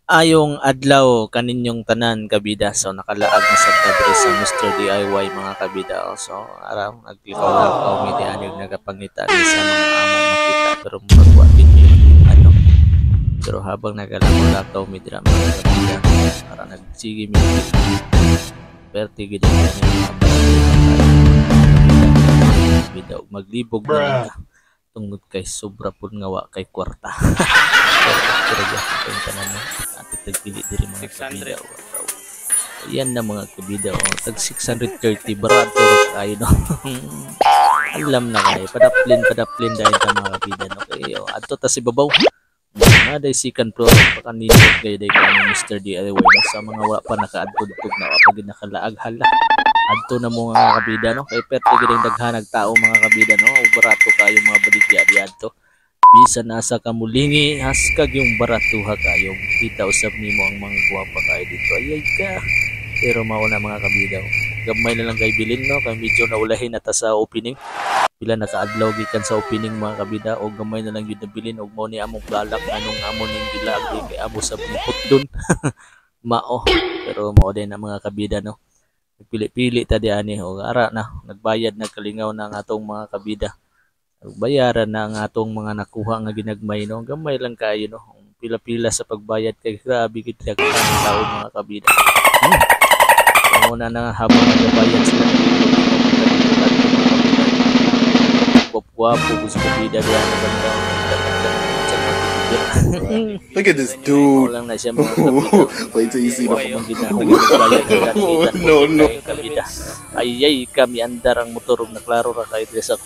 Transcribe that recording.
Ayong adlaw kaninyong tanan kabida, so nakalaag na sa kadre sa Mr. DIY mga kabida. So aram naglikaw-lakaw mi di ani nagapangita ni sa mga among makita pero murag wa gid mi ano. Pero habang nagalakaw-lakaw mi dira mga kabida, para nagsige mi perti gid ani mga kabida ug maglibog na lang ta tungod kay sobra pud nga wa kay kwarta. Pero yung tanan mo ating tagpili diri mga kabida. 600. Yan na mga kabida, tag 630 barato kayo no. Alam na kayo, padaplin dahil ta mga kabida no. Kayo adto ta si babaw na day second floor pa kanino kayo day kami Mr. DIY no? Sa mga wa pa nakaadtog na wa pa gid nakalaag hala adto na mo mga kabida no, kay perti gid daghanag tao mga kabida no, barato kayo mga baligya di adto bisan asa ka mulingi haskag yung baratuha kayo kita usab nimo ang mga guwapa kayo dito ayay ka. Pero mauna mga kabida, gamay na lang kay bilin no, kay medyo naulahin na ta sa opening pila nakaadlaw gikan sa opening mga kabida o gamay na lang yun nabilin og mo ni among balak anong amon ning gilag kay amo sa put dun. Mao pero mao din ang mga kabida no, pili-pili ta di ani o ara na nagbayad na kalingaw na ang atong mga kabida, bayaran na ang atong mga nakuha nga ginagmay no, gamay lang kayo no, pila-pila sa pagbayad kay grabe gid ang tao mga kabida. Muna na habang nagbayad sila guwapo gusto kabida diyan na ganda. Look at this dude. Lang na siya mga kabida. Wait till you see the. No, kabida. Ayay kami andar ang motor na klaro ra kayo sa